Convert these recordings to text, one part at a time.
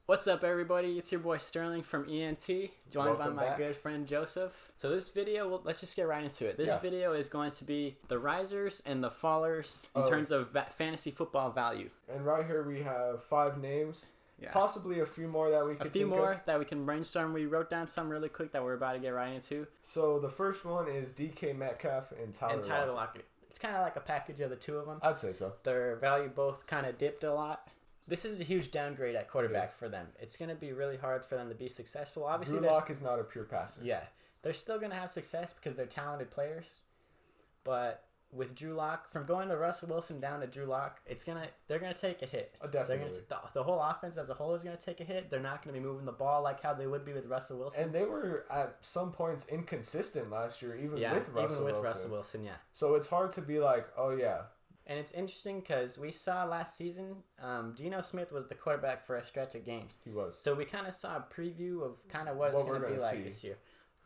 What's up, everybody? It's your boy Sterling from ENT, joined by my good friend Joseph. So this video, let's just get right into it. This video is going to be the risers and the fallers in terms of fantasy football value. And right here we have 5 names. Yeah. Possibly a few more that we could think of. That we can brainstorm. We wrote down some really quick that we're about to get right into. So the first one is DK Metcalf and Tyler Lockett. It's kind of like a package of the two of them. I'd say so. Their value both kind of dipped a lot. This is a huge downgrade at quarterback for them. It's going to be really hard for them to be successful. Obviously, Drew Lock is not a pure passer. Yeah. They're still going to have success because they're talented players. But with Drew Lock, from going to Russell Wilson down to Drew Lock, they're going to take a hit. Definitely. The whole offense as a whole is going to take a hit. They're not going to be moving the ball like how they would be with Russell Wilson. And they were at some points inconsistent last year, even with Russell Wilson, yeah. So it's hard to be like, oh, yeah. And it's interesting because we saw last season, JuJu Smith was the quarterback for a stretch of games. He was. So we kind of saw a preview of kind of what it's going to be like this year.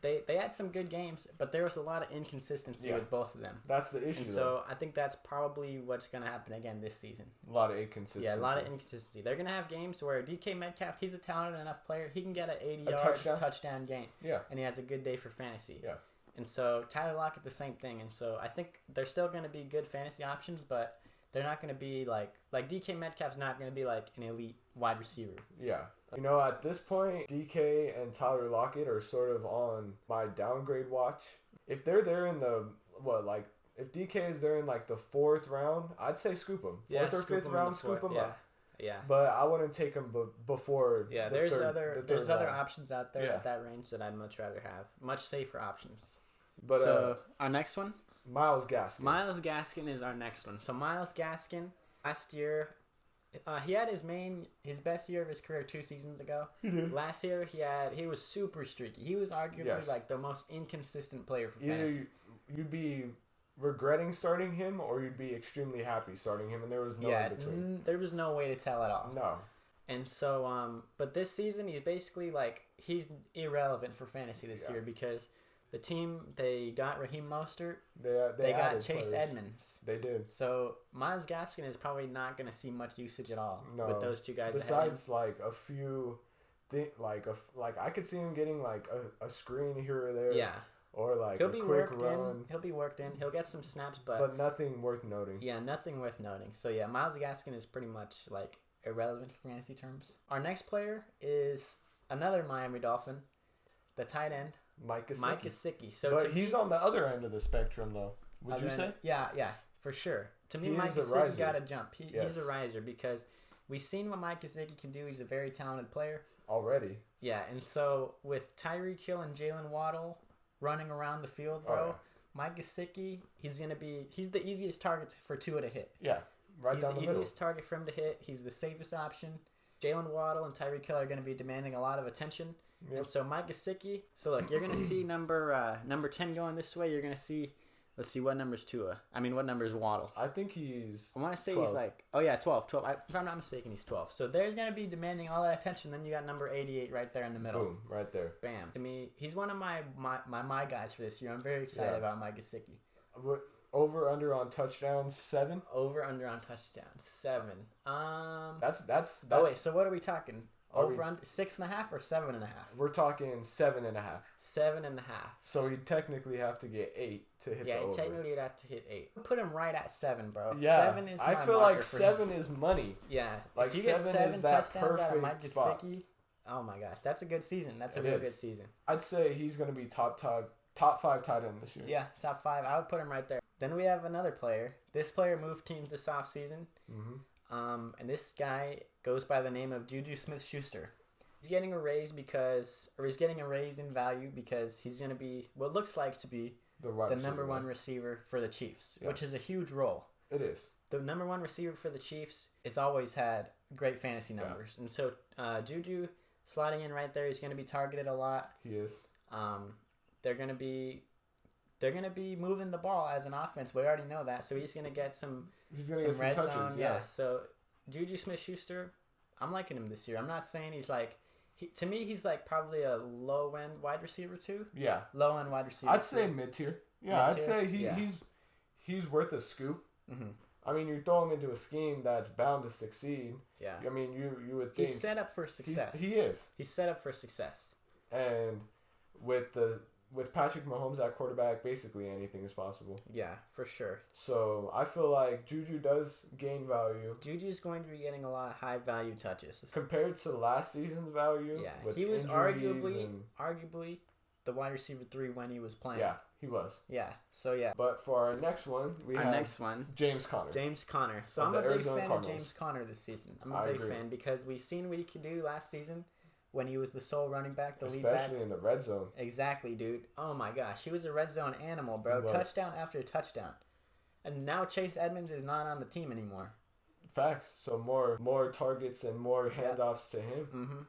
They had some good games, but there was a lot of inconsistency with both of them. That's the issue. And so I think that's probably what's going to happen again this season. A lot of inconsistency. Yeah, a lot of inconsistency. They're going to have games where DK Metcalf, he's a talented enough player. He can get an 80-yard touchdown game. Yeah. And he has a good day for fantasy. Yeah. And so Tyler Lockett, the same thing. And so I think they're still going to be good fantasy options, but they're not going to be like DK Metcalf's not going to be like an elite wide receiver. Yeah. You know, at this point, DK and Tyler Lockett are sort of on my downgrade watch. If they're there in the, if DK is there in like the 4th round, I'd say scoop him. 4th or 5th round, scoop him up. Yeah. But I wouldn't take him before. Yeah, there's other options out there at that range that I'd much rather have. Much safer options. But so our next one? Myles Gaskin. Myles Gaskin is our next one. So Myles Gaskin, last year, he had his best year of his career 2 seasons ago. Last year he was super streaky. He was arguably like the most inconsistent player for fantasy. You'd be regretting starting him, or you'd be extremely happy starting him, and there was no in between. There was no way to tell at all. No. And so, but this season he's basically he's irrelevant for fantasy this year because the team, they got Raheem Mostert. They got Chase Edmonds. They did. So Myles Gaskin is probably not going to see much usage at all with those two guys. Besides a few, I could see him getting a screen here or there. Yeah. Or a quick run. He'll be worked in. He'll get some snaps, but nothing worth noting. Yeah, nothing worth noting. So yeah, Myles Gaskin is pretty much irrelevant for fantasy terms. Our next player is another Miami Dolphin, the tight end. Mike Gesicki. But he's on the other end of the spectrum, though. Would you say? Yeah, for sure. To me, Mike Gesicki got to jump. He's a riser because we've seen what Mike Gesicki can do. He's a very talented player. Already. Yeah, and so with Tyreek Hill and Jalen Waddle running around the field, Mike Gesicki, he's the easiest target for Tua to hit. Yeah, down the middle. He's the easiest target for him to hit. He's the safest option. Jalen Waddle and Tyreek Hill are going to be demanding a lot of attention. Yep. And so Mike Gesicki, look, you're going to see number 10 going this way. You're going to see, let's see, what number's Tua? I mean, what number's Waddle? I think he's I want to say 12. He's 12. If I'm not mistaken, he's 12. So there's going to be demanding all that attention. Then you got number 88 right there in the middle. Boom, right there. Bam. To me, he's one of my guys for this year. I'm very excited about Mike Gesicki. Over under on touchdowns 7. Over under on touchdowns 7. That's. Oh wait, so what are we talking? Over under 6.5 or 7.5? We're talking 7.5. 7.5. So you technically have to get 8 to hit the over. Yeah, technically you'd have to hit 8. Put him right at 7, bro. Yeah, 7 is. I feel like 7 is money. Yeah, if you get 7 touchdowns out of Mike Gesicki, oh my gosh, that's a good season. That's a real good season. I'd say he's going to be top 5 tight end this year. Yeah, top 5. I would put him right there. Then we have another player. This player moved teams this offseason. And this guy goes by the name of JuJu SmithSchuster. He's getting a raise he's getting a raise in value because he's going to be what looks like to be the number 1 receiver for the Chiefs, which is a huge role. It is. The number 1 receiver for the Chiefs has always had great fantasy numbers. And so JuJu sliding in right there, he's going to be targeted a lot. He is. They're going to be moving the ball as an offense. We already know that. So he's going to get some red touches, zone. Yeah. So JuJu SmithSchuster, I'm liking him this year. I'm not saying he's to me, he's probably a low-end wide receiver too. Yeah. Low-end wide receiver. I'd say mid-tier. Yeah, I'd say he's worth a scoop. I mean, you throw him into a scheme that's bound to succeed. Yeah. I mean, you would think he's set up for success. He is. He's set up for success. And with Patrick Mahomes at quarterback, basically anything is possible. Yeah, for sure. So I feel like Juju does gain value. Juju's going to be getting a lot of high value touches compared to last season's value. Yeah, with he was arguably the wide receiver 3 when he was playing. Yeah, he was. Yeah, so yeah. But for our next one, we have James Conner. James Conner. So I'm a big fan of James Conner this season. I'm a big fan because we've seen what he could do last season when he was the sole running back, the lead back. Especially in the red zone. Exactly, dude. Oh my gosh, he was a red zone animal, bro. Touchdown after touchdown. And now Chase Edmonds is not on the team anymore. Facts. So more targets and more handoffs to him. Mm-hmm.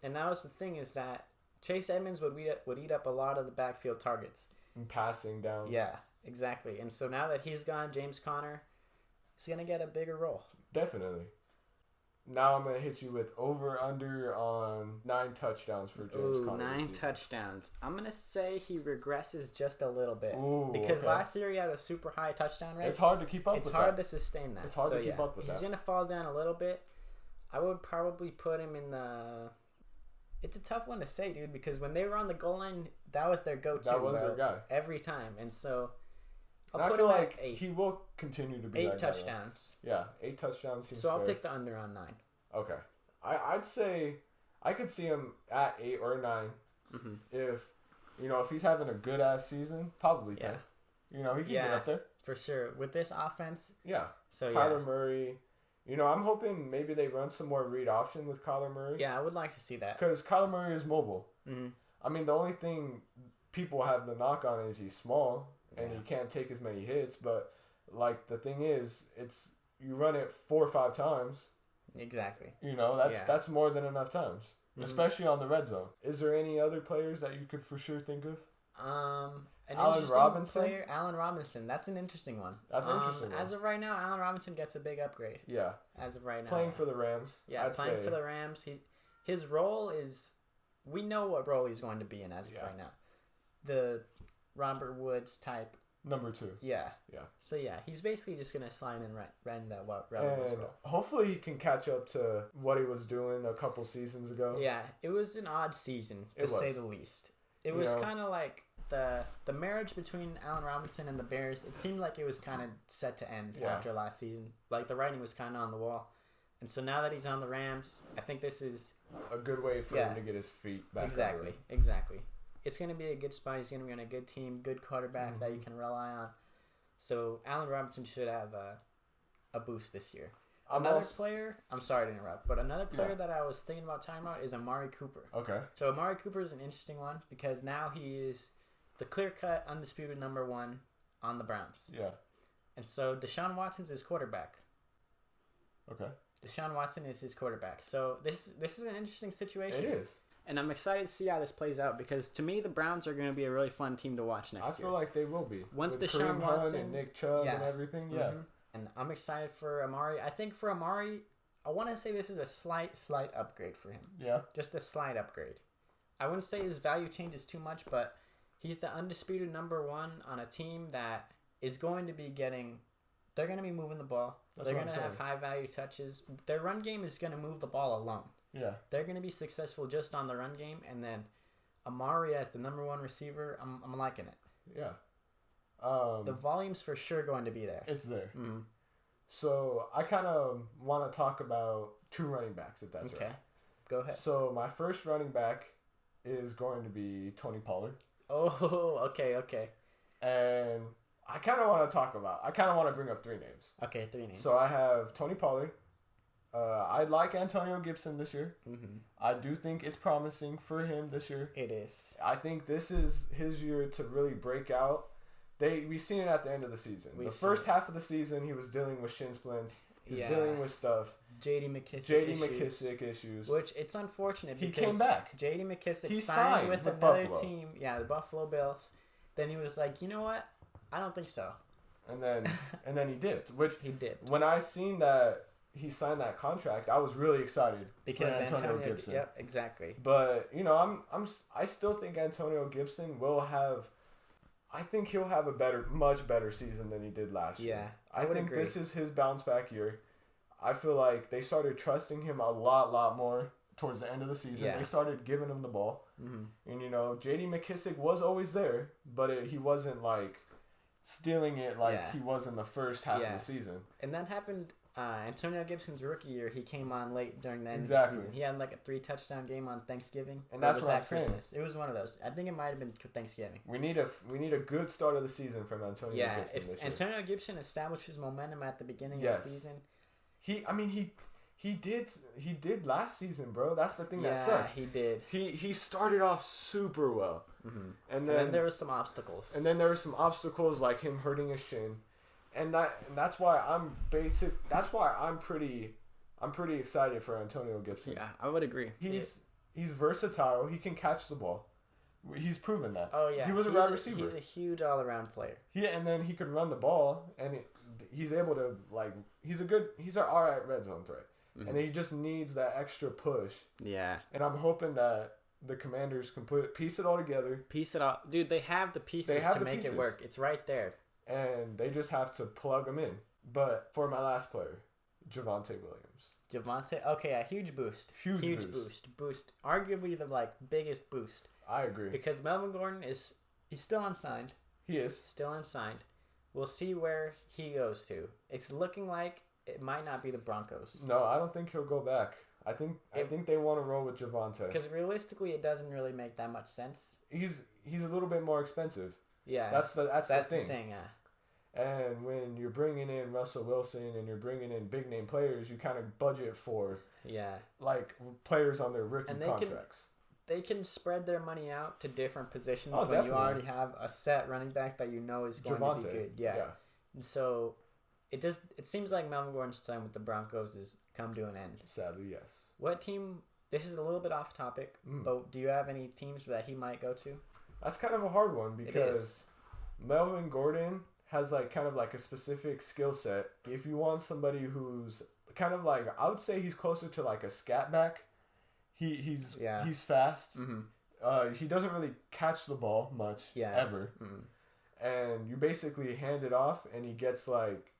And that was the thing, is that Chase Edmonds would eat up a lot of the backfield targets. And passing downs. Yeah, exactly. And so now that he's gone, James Conner is going to get a bigger role. Definitely. Now I'm going to hit you with over-under on 9 touchdowns for James Conner. 9 touchdowns. I'm going to say he regresses just a little bit. Because last year he had a super high touchdown rate. It's hard to keep up with that. It's hard to sustain that. It's hard to keep up with that. He's going to fall down a little bit. I would probably put him in the... It's a tough one to say, dude, because when they were on the goal line, that was their go-to. That was their guy. Every time. And so... I feel like 8. He will continue to be 8 touchdowns. Yeah, 8 touchdowns seems So I'll fair. pick the under on 9. Okay. I'd say I could see him at 8 or 9 if he's having a good-ass season, probably 10. He can get up there. For sure. With this offense. Yeah. So Kyler Murray. I'm hoping maybe they run some more read option with Kyler Murray. Yeah, I would like to see that. Because Kyler Murray is mobile. Mm-hmm. I mean, the only thing people have the knock on is he's small. And he can't take as many hits, but the thing is, you run it 4 or 5 times. Exactly. That's more than enough times, especially on the red zone. Is there any other players that you could for sure think of? Allen Robinson. Allen Robinson. That's an interesting one. That's an interesting one. As of right now, Allen Robinson gets a big upgrade. Yeah. As of right now. Playing for the Rams. Yeah, playing for the Rams. His role is, we know what role he's going to be in as of right now. The Robert Woods type. Number 2. Yeah. Yeah. So, he's basically just going to slide and run that route. And hopefully he can catch up to what he was doing a couple seasons ago. Yeah. It was an odd season, to say the least. It was kind of like the marriage between Allen Robinson and the Bears. It seemed like it was kind of set to end after last season. Like, the writing was kind of on the wall. And so now that he's on the Rams, I think this is a good way for him to get his feet back. Exactly. It's going to be a good spot. He's going to be on a good team, good quarterback that you can rely on. So Allen Robinson should have a boost this year. Another player that I was thinking about talking about is Amari Cooper. Okay. So Amari Cooper is an interesting one because now he is the clear-cut, undisputed number 1 on the Browns. Yeah. And so Deshaun Watson's his quarterback. Okay. Deshaun Watson is his quarterback. So this is an interesting situation. It is. And I'm excited to see how this plays out because to me the Browns are going to be a really fun team to watch next year. I feel like they will be. Once with Deshaun Watson and Nick Chubb and everything, And I'm excited for Amari. I think for Amari, I want to say this is a slight upgrade for him. Yeah. Just a slight upgrade. I wouldn't say his value changes too much, but he's the undisputed number 1 on a team that is going to be getting... They're going to be moving the ball. They're going to have high-value touches. Their run game is going to move the ball alone. Yeah. They're going to be successful just on the run game, and then Amari as the number 1 receiver, I'm liking it. Yeah. The volume's for sure going to be there. It's there. Mm-hmm. So I kind of want to talk about 2 running backs, if that's right. Okay. Go ahead. So my first running back is going to be Tony Pollard. Oh, okay. And I kind of want to bring up 3 names. Okay, 3 names. So I have Tony Pollard. I like Antonio Gibson this year. Mm-hmm. I do think it's promising for him this year. It is. I think this is his year to really break out. We've seen it at the end of the season. The first half of the season, he was dealing with shin splints. He was dealing with stuff. J.D. McKissick issues. Which, it's unfortunate he because came back. J.D. McKissick signed with another team. Yeah, the Buffalo Bills. Then he was like, you know what? I don't think so. And then he dipped. Which he dipped. When I seen that he signed that contract, I was really excited because for Antonio Gibson. Yep, exactly. But I still think Antonio Gibson will have. I think he'll have a much better season than he did last year. Yeah, I think agree. this is his bounce back year. I feel like they started trusting him a lot more towards the end of the season. Yeah. They started giving him the ball. Mm-hmm. And, you know, J.D. McKissick was always there, but he wasn't, like, stealing it like he was in the first half of the season. And that happened Antonio Gibson's rookie year. He came on late during the end of the season. He had, like, a 3-touchdown game on Thanksgiving. And that's what I'm saying. Christmas. It was one of those. I think it might have been Thanksgiving. We need a good start of the season from Antonio Gibson this year. If Antonio Gibson establishes momentum at the beginning of the season. He did last season, bro. That's the thing that sucks. He did. He started off super well. Mm-hmm. And then there was some obstacles. And then there were some obstacles like him hurting his shin. And that's why I'm pretty excited for Antonio Gibson. Yeah, I would agree. He's versatile. He can catch the ball. He's proven that. Oh yeah. He was a wide receiver. He's a huge all-around player. And then he could run the ball, and he's able to, like, he's an alright red zone threat. Mm-hmm. And he just needs that extra push. Yeah. And I'm hoping that the Commanders can piece it all together. Piece it all. Dude, they have the pieces to make it work. It's right there. And they just have to plug them in. But for my last player, Javonte Williams. Okay, a huge boost. Huge boost. Arguably the, like, biggest boost. I agree. Because Melvin Gordon he's still unsigned. He is. Still unsigned. We'll see where he goes to. It's looking like it might not be the Broncos. No, I don't think he'll go back. I think they want to roll with Javonte. Because realistically, it doesn't really make that much sense. He's a little bit more expensive. Yeah. That's the thing. Yeah. And when you're bringing in Russell Wilson and you're bringing in big name players, you kind of budget for like players on their rookie contracts. They can spread their money out to different positions when definitely. you already have a set running back that you know is going to be good. Yeah. And so it seems like Melvin Gordon's time with the Broncos has come to an end. Sadly, yes. What team? This is a little bit off topic, but do you have any teams that he might go to? That's kind of a hard one because Melvin Gordon has like kind of like a specific skill set. If you want somebody who's kind of like, I would say he's closer to like a scat back. He's fast. Mm-hmm. He doesn't really catch the ball much ever. Mm-hmm. And you basically hand it off and he gets like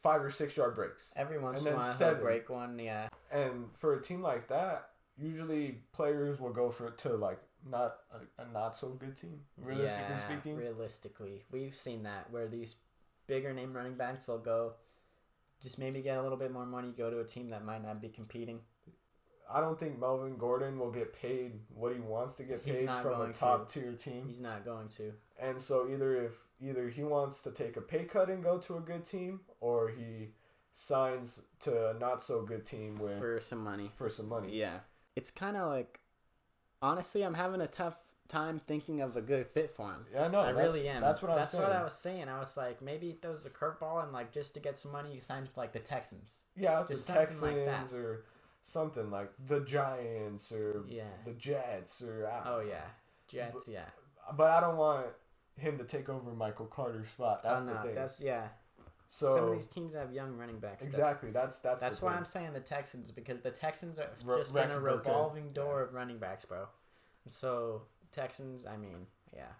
5 or 6 yard breaks. Every once in a while he'll break one, yeah. And for a team like that, usually players will go to like not so good team, realistically speaking. Realistically. We've seen that where these bigger name running backs will go just maybe get a little bit more money, go to a team that might not be competing. I don't think Melvin Gordon will get paid what he wants to get paid from a top tier team. He's not going to. And so either he wants to take a pay cut and go to a good team, or he signs to a not so good team for some money. Yeah. It's kind of like, honestly, I'm having a tough time thinking of a good fit for him. Yeah, I really am. That's what I'm saying. That's what I was saying. I was like, maybe he throws a curveball and like just to get some money, he signs with like the Texans. Yeah, just the Texans like that. Or something like the Giants or the Jets or Jets. But I don't want him to take over Michael Carter's spot. That's the thing. So some of these teams have young running backs. Exactly. That's why I'm saying the Texans, because the Texans have just been a revolving door of running backs, bro. So Texans, I mean, yeah.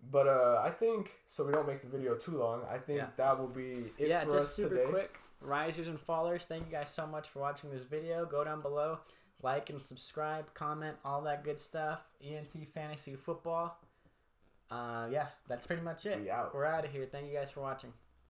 But I think, so we don't make the video too long, I think that will be it for us today. Yeah, just super quick. Risers and fallers, thank you guys so much for watching this video. Go down below, like and subscribe, comment, all that good stuff. ENT Fantasy Football. That's pretty much it. We out. We're out of here. Thank you guys for watching.